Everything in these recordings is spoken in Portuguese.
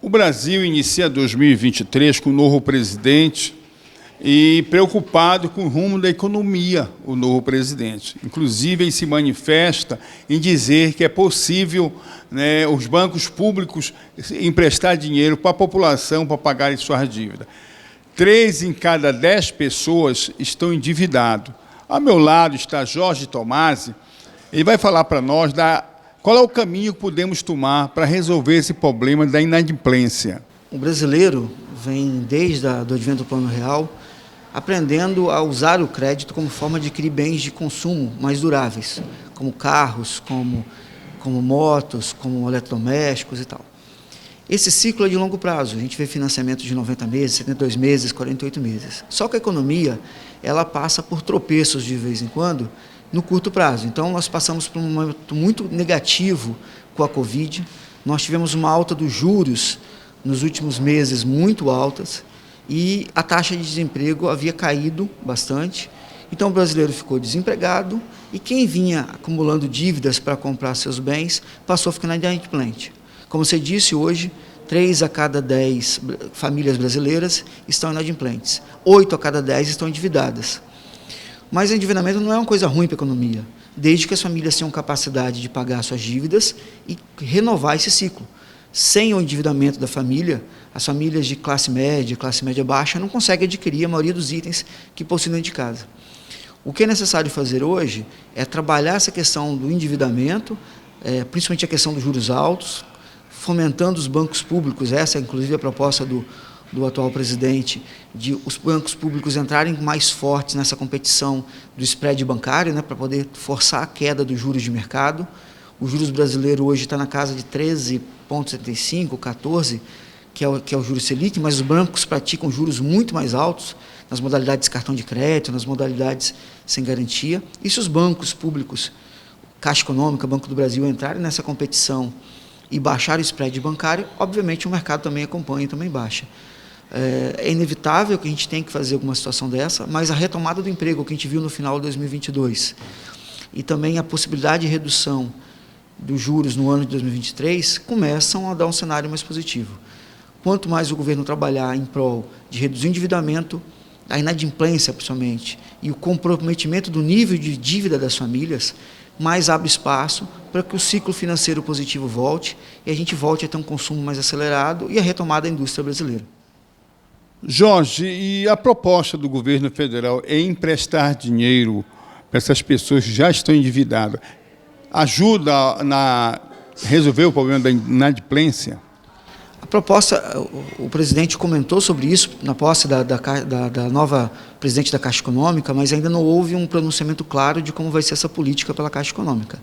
O Brasil inicia 2023 com um novo presidente e preocupado com o rumo da economia, o novo presidente. Inclusive, ele se manifesta em dizer que é possível, né, os bancos públicos emprestar dinheiro para a população para pagar suas dívidas. 3 em cada 10 pessoas estão endividados. Ao meu lado está Jorge Tomasi. Ele vai falar para nós qual é o caminho que podemos tomar para resolver esse problema da inadimplência. O brasileiro vem, desde o advento do Plano Real, aprendendo a usar o crédito como forma de adquirir bens de consumo mais duráveis, como carros, como motos, como eletrodomésticos e tal. Esse ciclo é de longo prazo, a gente vê financiamento de 90 meses, 72 meses, 48 meses. Só que a economia, ela passa por tropeços de vez em quando, no curto prazo. Então, nós passamos por um momento muito negativo com a Covid, nós tivemos uma alta dos juros nos últimos meses muito altas e a taxa de desemprego havia caído bastante, então o brasileiro ficou desempregado e quem vinha acumulando dívidas para comprar seus bens passou a ficar inadimplente. Como você disse, hoje, 3 a cada 10 famílias brasileiras estão inadimplentes, 8 a cada 10 estão endividadas. Mas o endividamento não é uma coisa ruim para a economia, desde que as famílias tenham capacidade de pagar suas dívidas e renovar esse ciclo. Sem o endividamento da família, as famílias de classe média baixa, não conseguem adquirir a maioria dos itens que possuem dentro de casa. O que é necessário fazer hoje é trabalhar essa questão do endividamento, principalmente a questão dos juros altos, fomentando os bancos públicos, essa é inclusive a proposta do atual presidente, de os bancos públicos entrarem mais fortes nessa competição do spread bancário, né, para poder forçar a queda dos juros de mercado. O juros brasileiro hoje está na casa de 13,75, 14, que é o juros Selic, mas os bancos praticam juros muito mais altos nas modalidades cartão de crédito, nas modalidades sem garantia. E se os bancos públicos, Caixa Econômica, Banco do Brasil, entrarem nessa competição e baixar o spread bancário, obviamente o mercado também acompanha e também baixa. É inevitável que a gente tenha que fazer alguma situação dessa, mas a retomada do emprego que a gente viu no final de 2022 e também a possibilidade de redução dos juros no ano de 2023 começam a dar um cenário mais positivo. Quanto mais o governo trabalhar em prol de reduzir o endividamento, a inadimplência principalmente, e o comprometimento do nível de dívida das famílias, mais abre espaço para que o ciclo financeiro positivo volte e a gente volte a ter um consumo mais acelerado e a retomada da indústria brasileira. Jorge, e a proposta do governo federal é emprestar dinheiro para essas pessoas que já estão endividadas. Ajuda a resolver o problema da inadimplência? A proposta, o presidente comentou sobre isso na posse da nova presidente da Caixa Econômica, mas ainda não houve um pronunciamento claro de como vai ser essa política pela Caixa Econômica.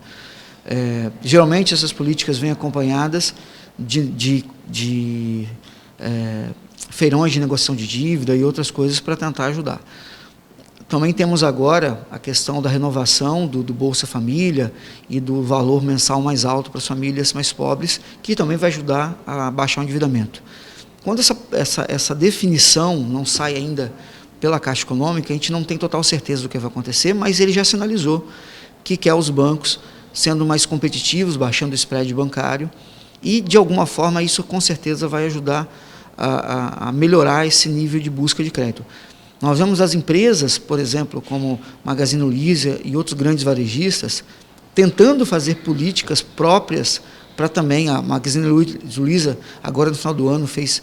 Geralmente essas políticas vêm acompanhadas de feirões de negociação de dívida e outras coisas para tentar ajudar. Também temos agora a questão da renovação do Bolsa Família e do valor mensal mais alto para as famílias mais pobres, que também vai ajudar a baixar o endividamento. Quando essa definição não sai ainda pela Caixa Econômica, a gente não tem total certeza do que vai acontecer, mas ele já sinalizou que quer os bancos sendo mais competitivos, baixando o spread bancário, e de alguma forma isso com certeza vai ajudar a melhorar esse nível de busca de crédito. Nós vemos as empresas, por exemplo, como Magazine Luiza e outros grandes varejistas, tentando fazer políticas próprias para também, a Magazine Luiza, agora no final do ano, fez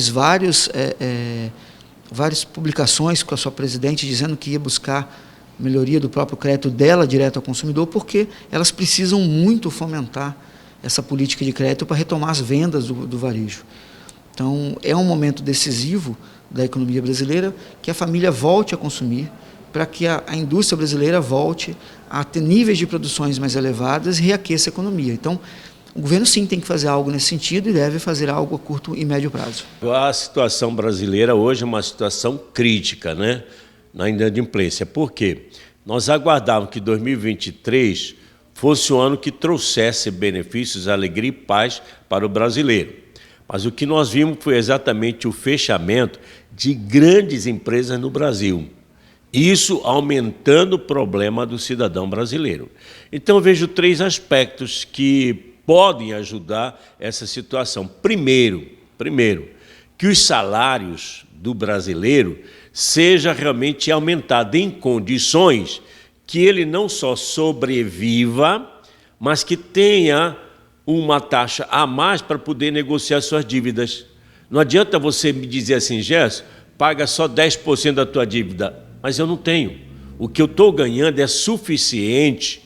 várias publicações com a sua presidente dizendo que ia buscar melhoria do próprio crédito dela direto ao consumidor, porque elas precisam muito fomentar essa política de crédito para retomar as vendas do varejo. Então, é um momento decisivo da economia brasileira que a família volte a consumir, para que a indústria brasileira volte a ter níveis de produções mais elevadas e reaqueça a economia. Então, o governo sim tem que fazer algo nesse sentido e deve fazer algo a curto e médio prazo. A situação brasileira hoje é uma situação crítica, né, na inadimplência. Por quê? Nós aguardávamos que 2023 fosse o ano que trouxesse benefícios, alegria e paz para o brasileiro. Mas o que nós vimos foi exatamente o fechamento de grandes empresas no Brasil. Isso aumentando o problema do cidadão brasileiro. Então, eu vejo 3 aspectos que podem ajudar essa situação. Primeiro, que os salários do brasileiro seja realmente aumentado em condições que ele não só sobreviva, mas que tenha uma taxa a mais para poder negociar suas dívidas. Não adianta você me dizer assim, Gerson, paga só 10% da tua dívida, mas eu não tenho. O que eu estou ganhando é suficiente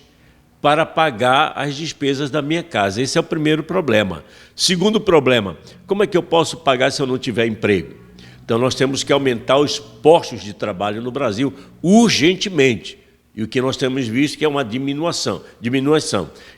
para pagar as despesas da minha casa. Esse é o primeiro problema. Segundo problema, como é que eu posso pagar se eu não tiver emprego? Então, nós temos que aumentar os postos de trabalho no Brasil urgentemente. E o que nós temos visto que é uma diminuição.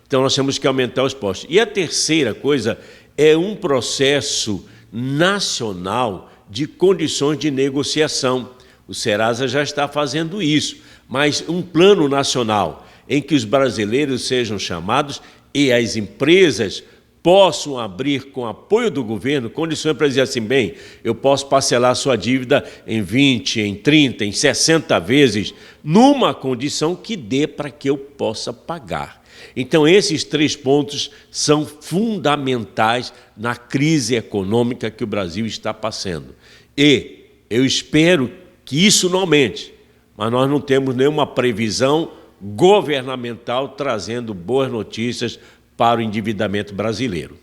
Então, nós temos que aumentar os postos. E a terceira coisa é um processo nacional de condições de negociação. O Serasa já está fazendo isso, mas um plano nacional em que os brasileiros sejam chamados e as empresas possam abrir, com apoio do governo, condições para dizer assim, bem, eu posso parcelar a sua dívida em 20, em 30, em 60 vezes, numa condição que dê para que eu possa pagar. Então, esses 3 pontos são fundamentais na crise econômica que o Brasil está passando. E eu espero que isso não aumente, mas nós não temos nenhuma previsão governamental trazendo boas notícias para o endividamento brasileiro.